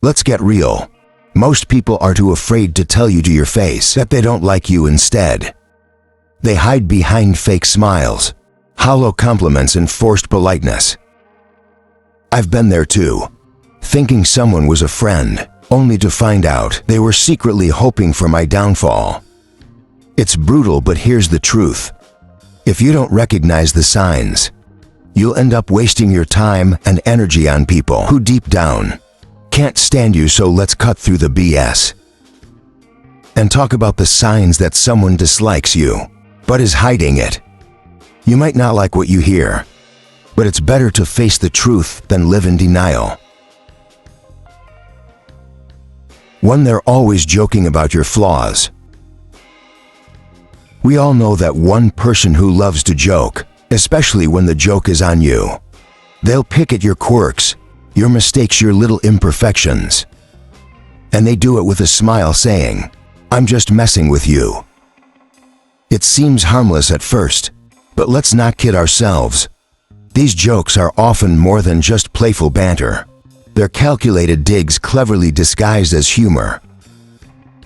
Let's get real. Most people are too afraid to tell you to your face that they don't like you instead. They hide behind fake smiles, hollow compliments, and forced politeness. I've been there too, thinking someone was a friend, only to find out they were secretly hoping for my downfall. It's brutal, but here's the truth. If you don't recognize the signs, you'll end up wasting your time and energy on people who deep down can't stand you. So let's cut through the BS and talk about the signs that someone dislikes you, but is hiding it. You might not like what you hear, but it's better to face the truth than live in denial. 1. They're always joking about your flaws. We all know that one person who loves to joke, especially when the joke is on you. They'll pick at your quirks, your mistakes, your little imperfections. And they do it with a smile, saying, "I'm just messing with you." It seems harmless at first, but let's not kid ourselves. These jokes are often more than just playful banter. They're calculated digs, cleverly disguised as humor,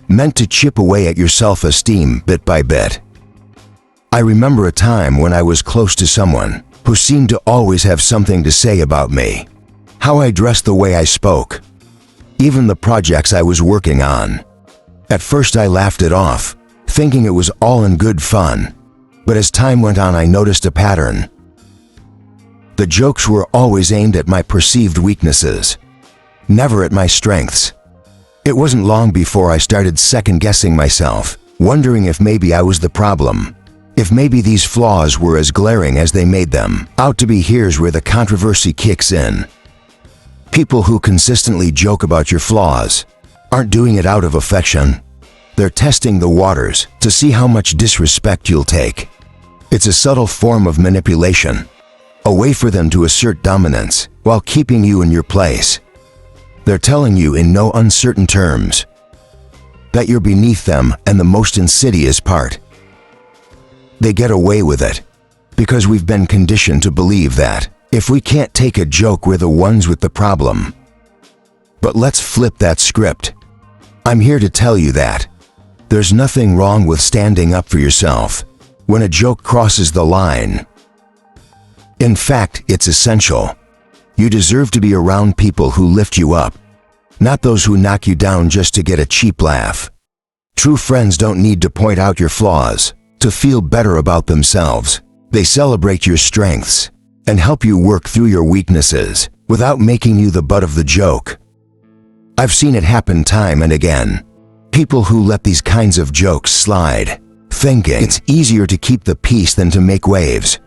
meant to chip away at your self-esteem bit by bit. I remember a time when I was close to someone who seemed to always have something to say about me. How I dressed, the way I spoke, even the projects I was working on. At first I laughed it off, thinking it was all in good fun. But as time went on, I noticed a pattern. The jokes were always aimed at my perceived weaknesses, never at my strengths. It wasn't long before I started second-guessing myself, wondering if maybe I was the problem, if maybe these flaws were as glaring as they made them out to be. Here's where the controversy kicks in. People who consistently joke about your flaws aren't doing it out of affection. They're testing the waters to see how much disrespect you'll take. It's a subtle form of manipulation, a way for them to assert dominance while keeping you in your place. They're telling you in no uncertain terms that you're beneath them, and the most insidious part, they get away with it because we've been conditioned to believe that if we can't take a joke, we're the ones with the problem. But let's flip that script. I'm here to tell you that there's nothing wrong with standing up for yourself when a joke crosses the line. In fact, it's essential. You deserve to be around people who lift you up, not those who knock you down just to get a cheap laugh. True friends don't need to point out your flaws to feel better about themselves. They celebrate your strengths and help you work through your weaknesses without making you the butt of the joke. I've seen it happen time and again. People who let these kinds of jokes slide, thinking it's easier to keep the peace than to make waves.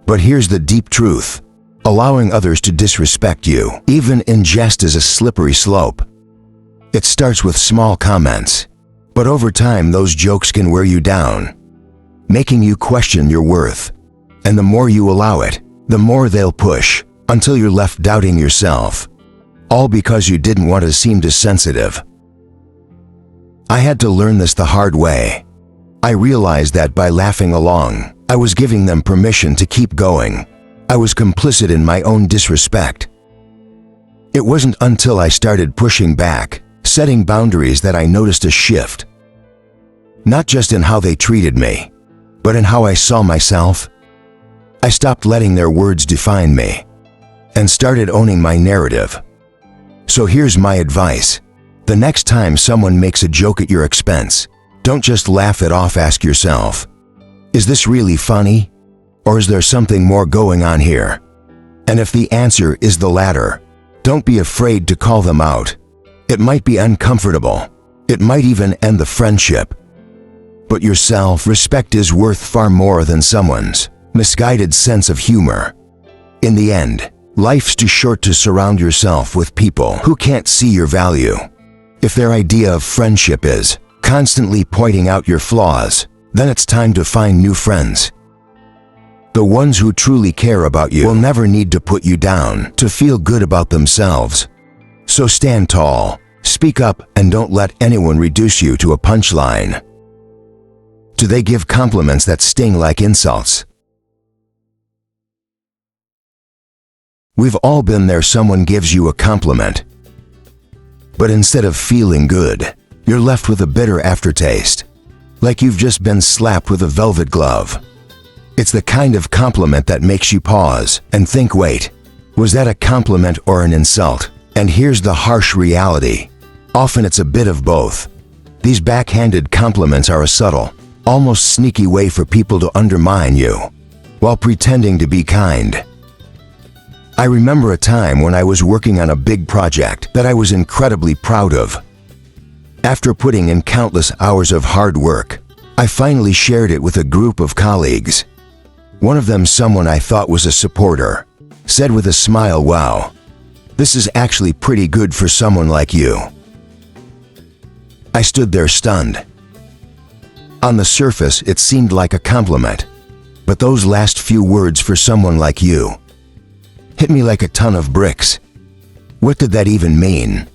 But here's the deep truth. Allowing others to disrespect you, even in jest, is a slippery slope. It starts with small comments, but over time those jokes can wear you down, making you question your worth. And the more you allow it, the more they'll push, until you're left doubting yourself. All because you didn't want to seem too sensitive. I had to learn this the hard way. I realized that by laughing along, I was giving them permission to keep going. I was complicit in my own disrespect. It wasn't until I started pushing back, setting boundaries, that I noticed a shift. Not just in how they treated me, but in how I saw myself. I stopped letting their words define me and started owning my narrative. So here's my advice. The next time someone makes a joke at your expense, don't just laugh it off. Ask yourself, is this really funny? Or is there something more going on here? And if the answer is the latter, don't be afraid to call them out. It might be uncomfortable. It might even end the friendship. But your self-respect is worth far more than someone's misguided sense of humor. In the end, life's too short to surround yourself with people who can't see your value. If their idea of friendship is constantly pointing out your flaws, then it's time to find new friends. The ones who truly care about you will never need to put you down to feel good about themselves. So stand tall, speak up, and don't let anyone reduce you to a punchline. Do they give compliments that sting like insults? We've all been there. Someone gives you a compliment, But instead of feeling good, you're left with a bitter aftertaste, like you've just been slapped with a velvet glove. It's the kind of compliment that makes you pause and think, wait, was that a compliment or an insult? And here's the harsh reality. Often it's a bit of both. These backhanded compliments are a subtle, almost sneaky way for people to undermine you, while pretending to be kind. I remember a time when I was working on a big project that I was incredibly proud of. After putting in countless hours of hard work, I finally shared it with a group of colleagues. One of them, someone I thought was a supporter, said with a smile, "Wow, this is actually pretty good for someone like you." I stood there stunned. On the surface, it seemed like a compliment, but those last few words, "for someone like you," hit me like a ton of bricks. What did that even mean?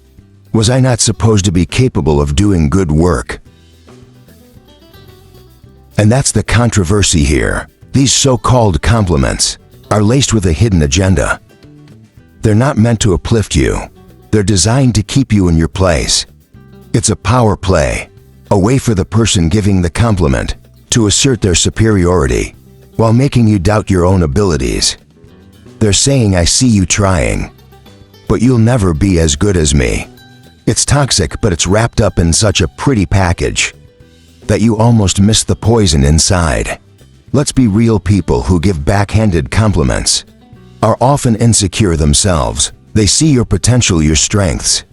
Was I not supposed to be capable of doing good work? And that's the controversy here. These so-called compliments are laced with a hidden agenda. They're not meant to uplift you. They're designed to keep you in your place. It's a power play, a way for the person giving the compliment to assert their superiority while making you doubt your own abilities. They're saying, "I see you trying, but you'll never be as good as me." It's toxic, but it's wrapped up in such a pretty package that you almost miss the poison inside. Let's be real, people who give backhanded compliments are often insecure themselves. They see your potential, your strengths,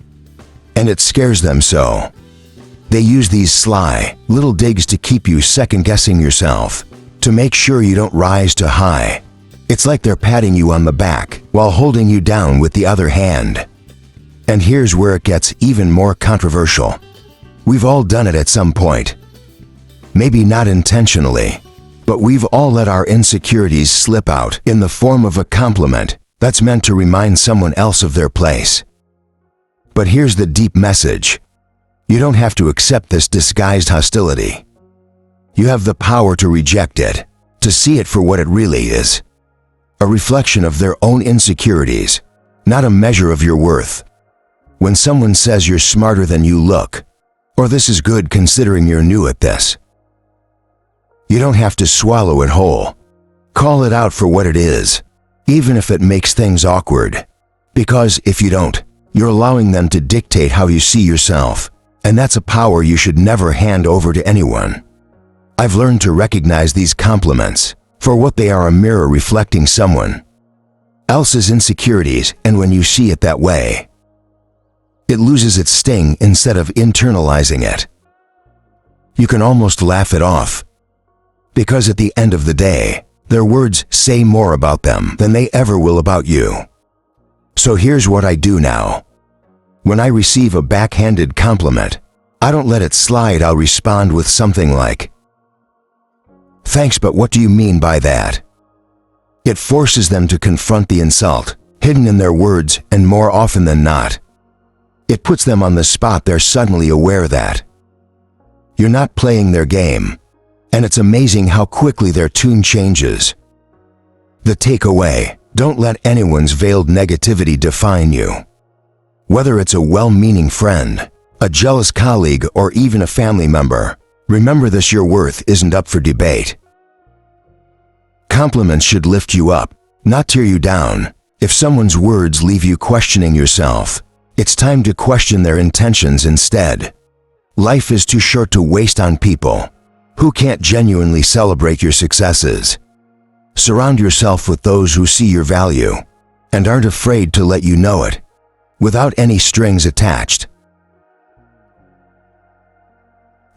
and it scares them so. They use these sly, little digs to keep you second-guessing yourself, to make sure you don't rise too high. It's like they're patting you on the back while holding you down with the other hand. And here's where it gets even more controversial. We've all done it at some point. Maybe not intentionally, but we've all let our insecurities slip out in the form of a compliment that's meant to remind someone else of their place. But here's the deep message. You don't have to accept this disguised hostility. You have the power to reject it, to see it for what it really is. A reflection of their own insecurities, not a measure of your worth. When someone says you're smarter than you look, or this is good considering you're new at this, you don't have to swallow it whole. Call it out for what it is, even if it makes things awkward. Because if you don't, you're allowing them to dictate how you see yourself, and that's a power you should never hand over to anyone. I've learned to recognize these compliments for what they are, a mirror reflecting someone else's insecurities, and when you see it that way, it loses its sting instead of internalizing it. You can almost laugh it off, because at the end of the day, their words say more about them than they ever will about you. So here's what I do now. When I receive a backhanded compliment, I don't let it slide. I'll respond with something like, "Thanks, but what do you mean by that?" It forces them to confront the insult hidden in their words, and more often than not, it puts them on the spot. They're suddenly aware that you're not playing their game, and it's amazing how quickly their tune changes. The takeaway: don't let anyone's veiled negativity define you. Whether it's a well-meaning friend, a jealous colleague, or even a family member, remember this: your worth isn't up for debate. Compliments should lift you up, not tear you down. If someone's words leave you questioning yourself, it's time to question their intentions instead. Life is too short to waste on people who can't genuinely celebrate your successes. Surround yourself with those who see your value and aren't afraid to let you know it, without any strings attached.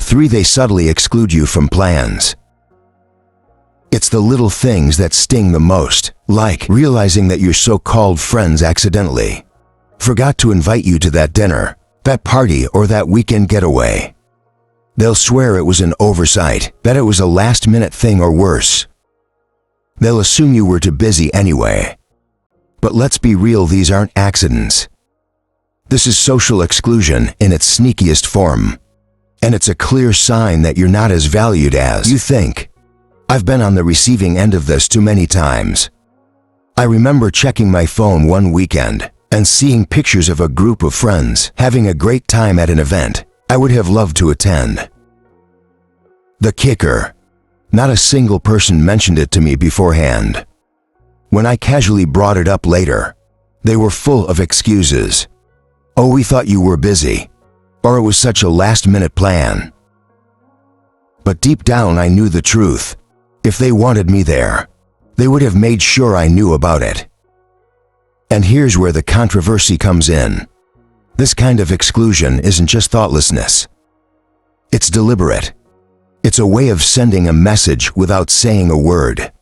3. They subtly exclude you from plans. It's the little things that sting the most, like realizing that your so-called friends accidentally forgot to invite you to that dinner, that party, or that weekend getaway. They'll swear it was an oversight, that it was a last-minute thing, or worse, they'll assume you were too busy anyway. But let's be real, these aren't accidents. This is social exclusion in its sneakiest form. And it's a clear sign that you're not as valued as you think. I've been on the receiving end of this too many times. I remember checking my phone one weekend and seeing pictures of a group of friends having a great time at an event I would have loved to attend. The kicker: not a single person mentioned it to me beforehand. When I casually brought it up later, they were full of excuses. "Oh, we thought you were busy," or "It was such a last-minute plan." But deep down I knew the truth. If they wanted me there, they would have made sure I knew about it. And here's where the controversy comes in. This kind of exclusion isn't just thoughtlessness. It's deliberate. It's a way of sending a message without saying a word.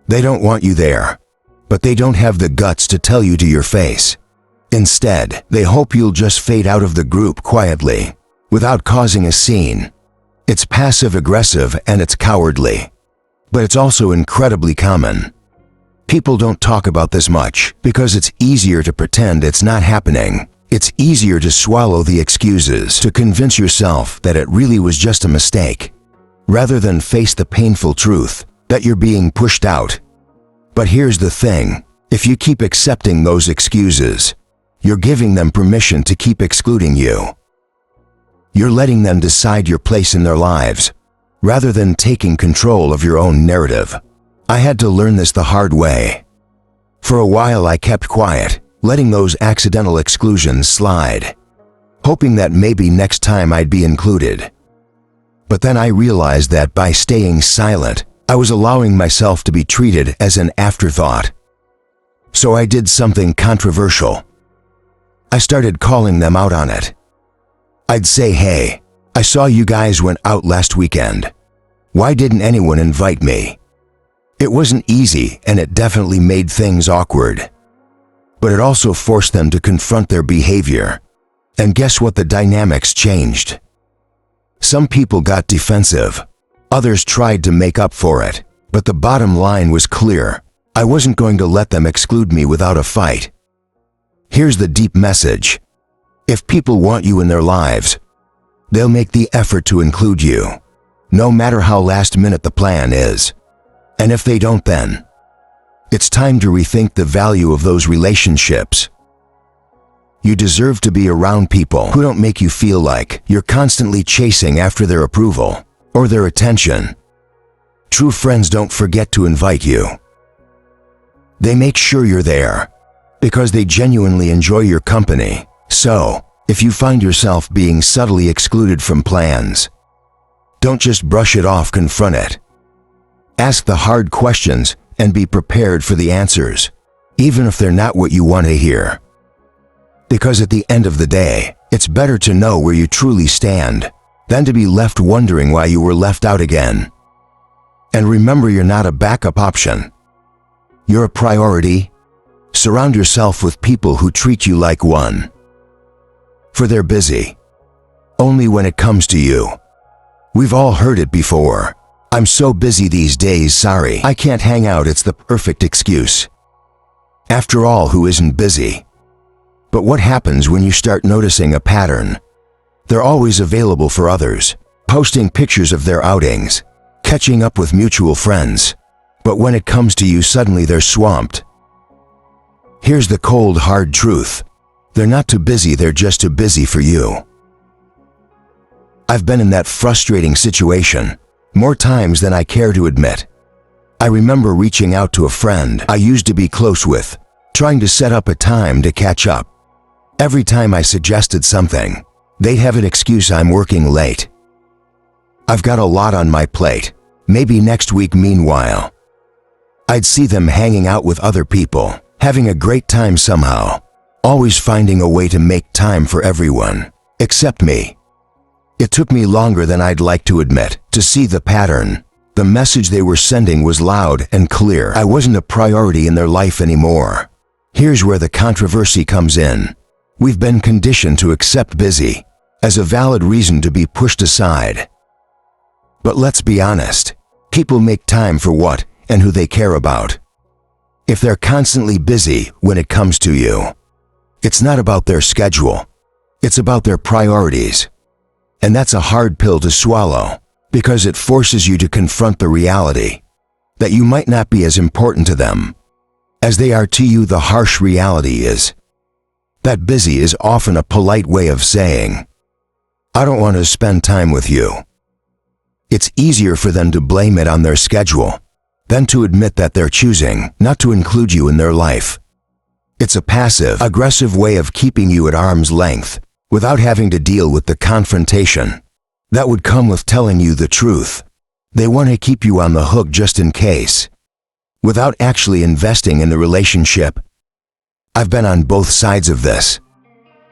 They don't want you there, but they don't have the guts to tell you to your face. Instead, they hope you'll just fade out of the group quietly, without causing a scene. It's passive-aggressive and it's cowardly. But it's also incredibly common. People don't talk about this much because it's easier to pretend it's not happening. It's easier to swallow the excuses, to convince yourself that it really was just a mistake, rather than face the painful truth that you're being pushed out. But here's the thing: if you keep accepting those excuses, you're giving them permission to keep excluding you. You're letting them decide your place in their lives, rather than taking control of your own narrative. I had to learn this the hard way. For a while I kept quiet, letting those accidental exclusions slide, hoping that maybe next time I'd be included. But then I realized that by staying silent, I was allowing myself to be treated as an afterthought. So I did something controversial. I started calling them out on it. I'd say, "Hey, I saw you guys went out last weekend. Why didn't anyone invite me?" It wasn't easy, and it definitely made things awkward. But it also forced them to confront their behavior. And guess what? The dynamics changed. Some people got defensive. Others tried to make up for it. But the bottom line was clear. I wasn't going to let them exclude me without a fight. Here's the deep message. If people want you in their lives, they'll make the effort to include you, no matter how last-minute the plan is. And if they don't, then it's time to rethink the value of those relationships. You deserve to be around people who don't make you feel like you're constantly chasing after their approval or their attention. True friends don't forget to invite you. They make sure you're there because they genuinely enjoy your company. So, if you find yourself being subtly excluded from plans, don't just brush it off, confront it. Ask the hard questions and be prepared for the answers, even if they're not what you want to hear. Because at the end of the day, it's better to know where you truly stand than to be left wondering why you were left out again. And remember, you're not a backup option. You're a priority. Surround yourself with people who treat you like one. For they're busy only when it comes to you. We've all heard it before. "I'm so busy these days, sorry, I can't hang out." It's the perfect excuse. After all, who isn't busy? But what happens when you start noticing a pattern? They're always available for others, posting pictures of their outings, catching up with mutual friends. But when it comes to you, suddenly they're swamped. Here's the cold, hard truth. They're not too busy, they're just too busy for you. I've been in that frustrating situation more times than I care to admit. I remember reaching out to a friend I used to be close with, trying to set up a time to catch up. Every time I suggested something, they'd have an excuse: "I'm working late. I've got a lot on my plate. Maybe next week." Meanwhile, I'd see them hanging out with other people, having a great time somehow, always finding a way to make time for everyone, except me. It took me longer than I'd like to admit to see the pattern. The message they were sending was loud and clear. I wasn't a priority in their life anymore. Here's where the controversy comes in. We've been conditioned to accept busy as a valid reason to be pushed aside. But let's be honest, people make time for what and who they care about. If they're constantly busy when it comes to you, it's not about their schedule, it's about their priorities. And that's a hard pill to swallow, because it forces you to confront the reality that you might not be as important to them as they are to you. The harsh reality is, That busy is often a polite way of saying, "I don't want to spend time with you." It's easier for them to blame it on their schedule than to admit that they're choosing not to include you in their life. It's a passive, aggressive way of keeping you at arm's length without having to deal with the confrontation that would come with telling you the truth. They want to keep you on the hook just in case, without actually investing in the relationship. I've been on both sides of this.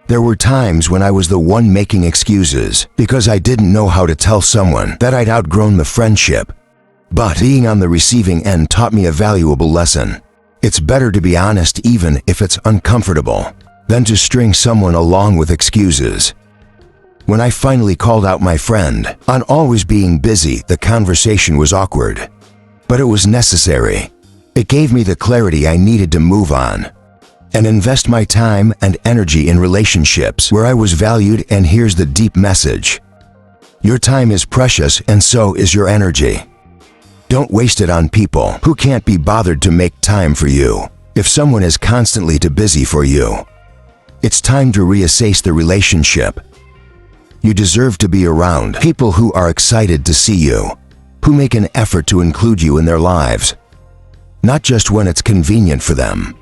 There were times when I was the one making excuses because I didn't know how to tell someone that I'd outgrown the friendship. But being on the receiving end taught me a valuable lesson. It's better to be honest even if it's uncomfortable than to string someone along with excuses. When I finally called out my friend on always being busy, the conversation was awkward. But it was necessary. It gave me the clarity I needed to move on and invest my time and energy in relationships where I was valued. And here's the deep message. Your time is precious and so is your energy. Don't waste it on people who can't be bothered to make time for you. If someone is constantly too busy for you, it's time to reassess the relationship. You deserve to be around people who are excited to see you, who make an effort to include you in their lives, not just when it's convenient for them,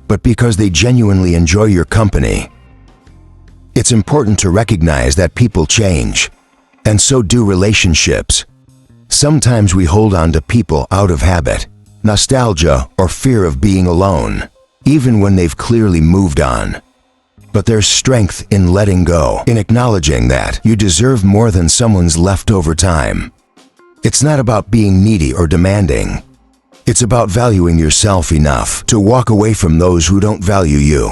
but because they genuinely enjoy your company. It's important to recognize that people change, and so do relationships. Sometimes we hold on to people out of habit, nostalgia, or fear of being alone, even when they've clearly moved on. But there's strength in letting go, in acknowledging that you deserve more than someone's leftover time. It's not about being needy or demanding. It's about valuing yourself enough to walk away from those who don't value you.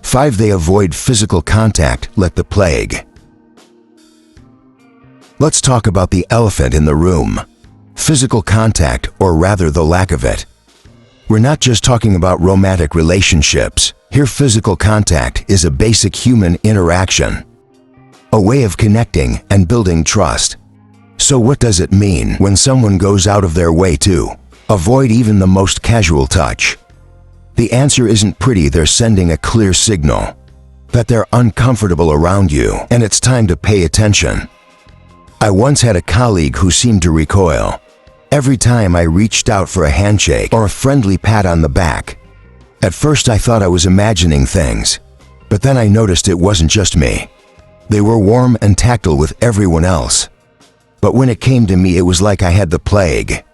5. They avoid physical contact like the plague. Let's talk about the elephant in the room. Physical contact, or rather the lack of it. We're not just talking about romantic relationships. Here, physical contact is a basic human interaction, a way of connecting and building trust. So what does it mean when someone goes out of their way to avoid even the most casual touch? The answer isn't pretty. They're sending a clear signal that they're uncomfortable around you and it's time to pay attention. I once had a colleague who seemed to recoil every time I reached out for a handshake or a friendly pat on the back. At first I thought I was imagining things, but then I noticed it wasn't just me. They were warm and tactile with everyone else. But when it came to me, it was like I had the plague.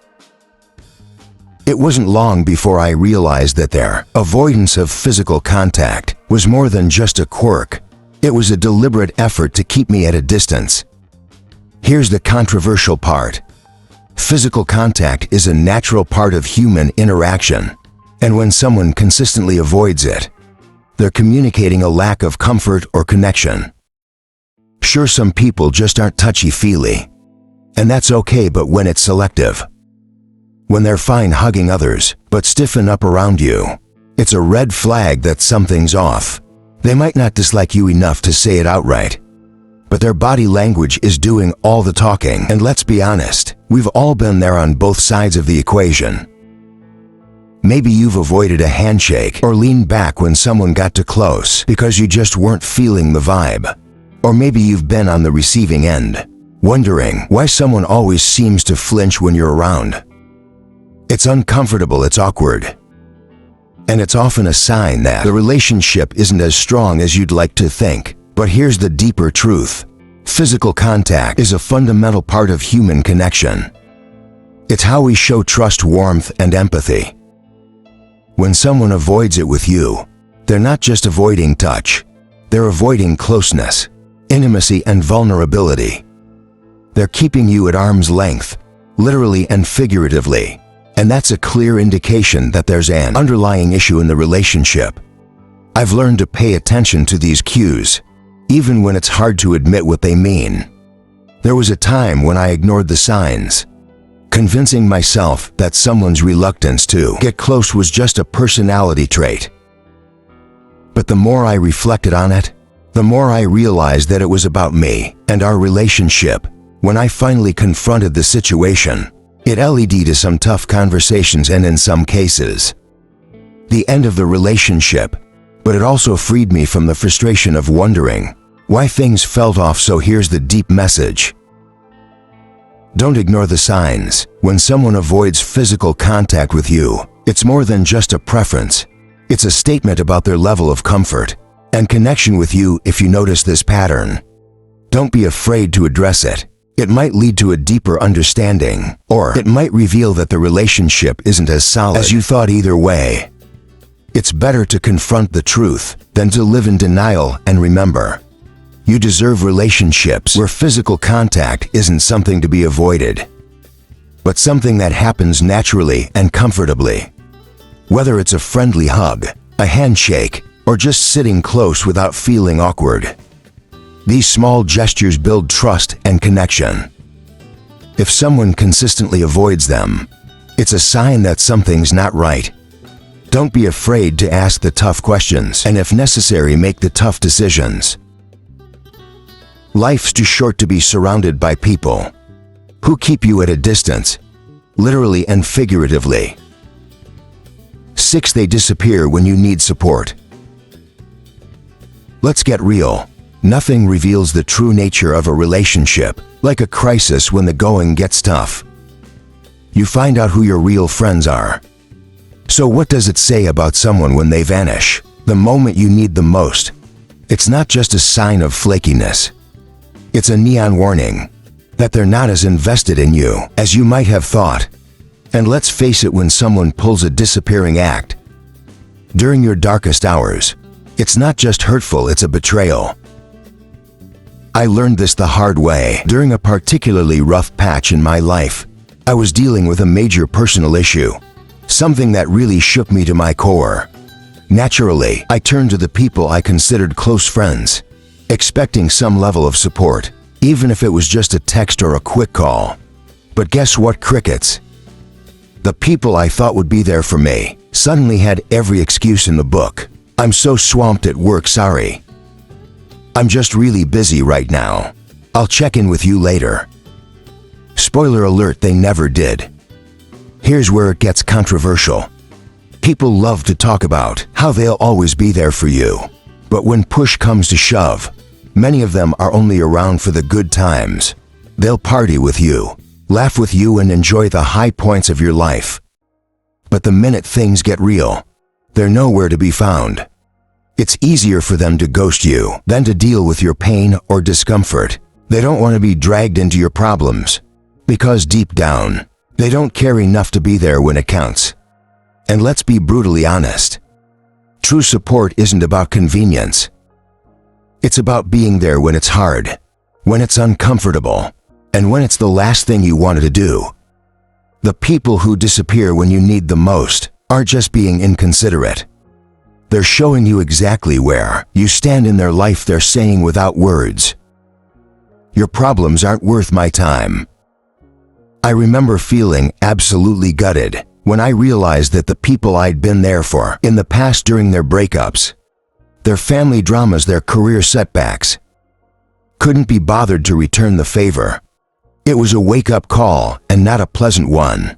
It wasn't long before I realized that their avoidance of physical contact was more than just a quirk. It was a deliberate effort to keep me at a distance. Here's the controversial part. Physical contact is a natural part of human interaction, and when someone consistently avoids it, they're communicating a lack of comfort or connection. Sure, some people just aren't touchy-feely, and that's okay, but when it's selective, when they're fine hugging others but stiffen up around you, it's a red flag that something's off. They might not dislike you enough to say it outright, but their body language is doing all the talking. And let's be honest, we've all been there on both sides of the equation. Maybe you've avoided a handshake or leaned back when someone got too close because you just weren't feeling the vibe. Or maybe you've been on the receiving end, wondering why someone always seems to flinch when you're around. It's uncomfortable, it's awkward, and it's often a sign that the relationship isn't as strong as you'd like to think. But here's the deeper truth. Physical contact is a fundamental part of human connection. It's how we show trust, warmth, and empathy. When someone avoids it with you, they're not just avoiding touch, they're avoiding closeness, intimacy, and vulnerability. They're keeping you at arm's length, literally and figuratively, and that's a clear indication that there's an underlying issue in the relationship. I've learned to pay attention to these cues, even when it's hard to admit what they mean. There was a time when I ignored the signs, convincing myself that someone's reluctance to get close was just a personality trait. But the more I reflected on it, the more I realized that it was about me and our relationship. When I finally confronted the situation, it led to some tough conversations and in some cases, the end of the relationship, but it also freed me from the frustration of wondering why things felt off. So here's the deep message. Don't ignore the signs. When someone avoids physical contact with you, it's more than just a preference. It's a statement about their level of comfort and connection with you. If you notice this pattern, don't be afraid to address it. It might lead to a deeper understanding, or it might reveal that the relationship isn't as solid as you thought. Either way, it's better to confront the truth than to live in denial. And remember, you deserve relationships where physical contact isn't something to be avoided, but something that happens naturally and comfortably. Whether it's a friendly hug, a handshake, or just sitting close without feeling awkward. These small gestures build trust and connection. If someone consistently avoids them, it's a sign that something's not right. Don't be afraid to ask the tough questions, and if necessary, make the tough decisions. Life's too short to be surrounded by people who keep you at a distance, literally and figuratively. 6. They disappear when you need support. Let's get real. Nothing reveals the true nature of a relationship like a crisis when the going gets tough. You find out who your real friends are. So what does it say about someone when they vanish the moment you need them most? It's not just a sign of flakiness. It's a neon warning that they're not as invested in you as you might have thought. And let's face it, when someone pulls a disappearing act during your darkest hours, it's not just hurtful, it's a betrayal. I learned this the hard way during a particularly rough patch in my life. I was dealing with a major personal issue, something that really shook me to my core. Naturally, I turned to the people I considered close friends, expecting some level of support, even if it was just a text or a quick call. But guess what? Crickets. The people I thought would be there for me suddenly had every excuse in the book. I'm so swamped at work, sorry. I'm just really busy right now. I'll check in with you later. Spoiler alert, they never did. Here's where it gets controversial. People love to talk about how they'll always be there for you. But when push comes to shove, many of them are only around for the good times. They'll party with you, laugh with you, and enjoy the high points of your life. But the minute things get real, they're nowhere to be found. It's easier for them to ghost you than to deal with your pain or discomfort. They don't want to be dragged into your problems, because deep down, they don't care enough to be there when it counts. And let's be brutally honest. True support isn't about convenience. It's about being there when it's hard, when it's uncomfortable, and when it's the last thing you wanted to do. The people who disappear when you need them most aren't just being inconsiderate. They're showing you exactly where you stand in their life. They're saying without words, your problems aren't worth my time. I remember feeling absolutely gutted when I realized that the people I'd been there for in the past, during their breakups, their family dramas, their career setbacks, couldn't be bothered to return the favor. It was a wake-up call, and not a pleasant one.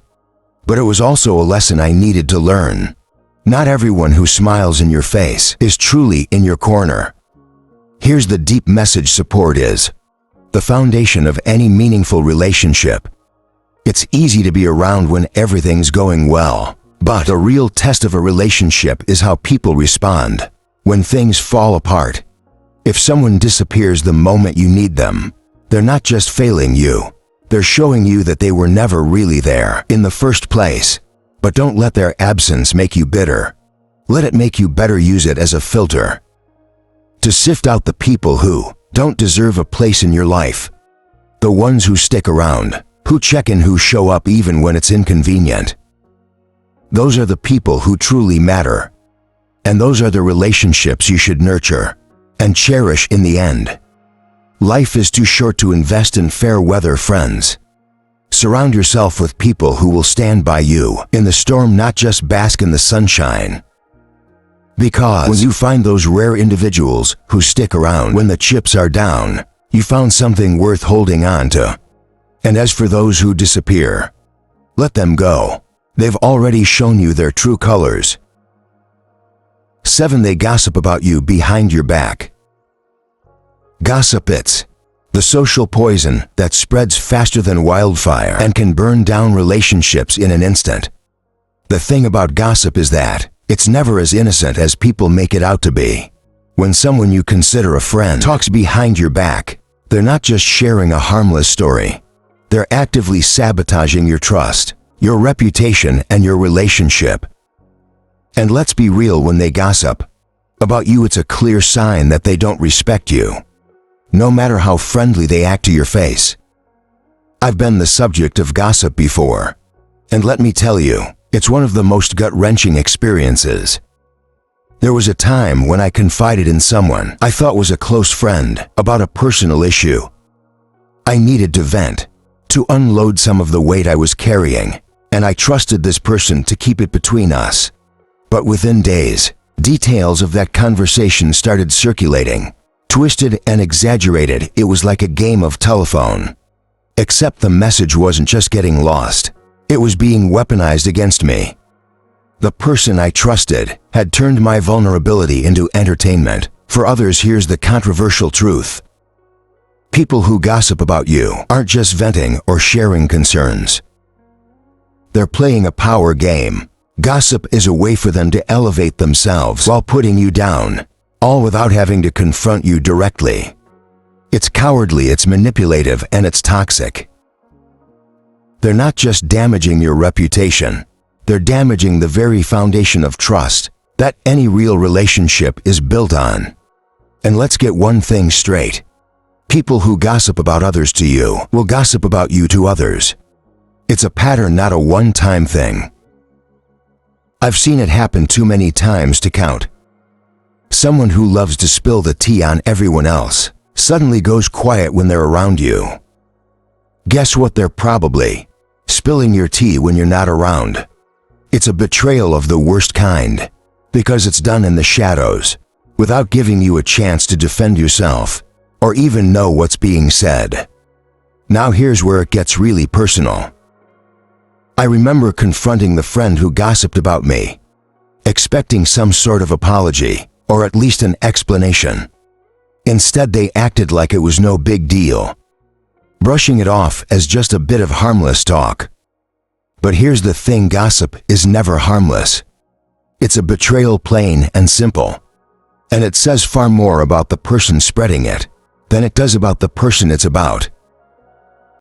But it was also a lesson I needed to learn. Not everyone who smiles in your face is truly in your corner. Here's the deep message. Support is the foundation of any meaningful relationship. It's easy to be around when everything's going well, but the real test of a relationship is how people respond when things fall apart. If someone disappears the moment you need them, they're not just failing you, they're showing you that they were never really there in the first place. But don't let their absence make you bitter. Let it make you better. Use it as a filter to sift out the people who don't deserve a place in your life. The ones who stick around, who check in, who show up even when it's inconvenient. Those are the people who truly matter. And those are the relationships you should nurture and cherish in the end. Life is too short to invest in fair weather friends. Surround yourself with people who will stand by you in the storm, not just bask in the sunshine. Because when you find those rare individuals who stick around when the chips are down, you found something worth holding on to. And as for those who disappear, let them go. They've already shown you their true colors. 7. They gossip about you behind your back. Gossip, it's the social poison that spreads faster than wildfire and can burn down relationships in an instant. The thing about gossip is that it's never as innocent as people make it out to be. When someone you consider a friend talks behind your back, they're not just sharing a harmless story. They're actively sabotaging your trust, your reputation, and your relationship. And let's be real, when they gossip about you, it's a clear sign that they don't respect you, no matter how friendly they act to your face. I've been the subject of gossip before, and let me tell you, it's one of the most gut-wrenching experiences. There was a time when I confided in someone I thought was a close friend about a personal issue. I needed to vent, to unload some of the weight I was carrying, and I trusted this person to keep it between us. But within days, details of that conversation started circulating. Twisted and exaggerated, it was like a game of telephone. Except the message wasn't just getting lost, it was being weaponized against me. The person I trusted had turned my vulnerability into entertainment. For others, here's the controversial truth. People who gossip about you aren't just venting or sharing concerns. They're playing a power game. Gossip is a way for them to elevate themselves while putting you down, all without having to confront you directly. It's cowardly, it's manipulative, and it's toxic. They're not just damaging your reputation, they're damaging the very foundation of trust that any real relationship is built on. And let's get one thing straight. People who gossip about others to you will gossip about you to others. It's a pattern, not a one-time thing. I've seen it happen too many times to count. Someone who loves to spill the tea on everyone else suddenly goes quiet when they're around you. Guess what? They're probably spilling your tea when you're not around. It's a betrayal of the worst kind, because it's done in the shadows, without giving you a chance to defend yourself, or even know what's being said. Now here's where it gets really personal. I remember confronting the friend who gossiped about me, expecting some sort of apology, or at least an explanation. Instead, they acted like it was no big deal, brushing it off as just a bit of harmless talk. But here's the thing, gossip is never harmless. It's a betrayal, plain and simple. And it says far more about the person spreading it than it does about the person it's about.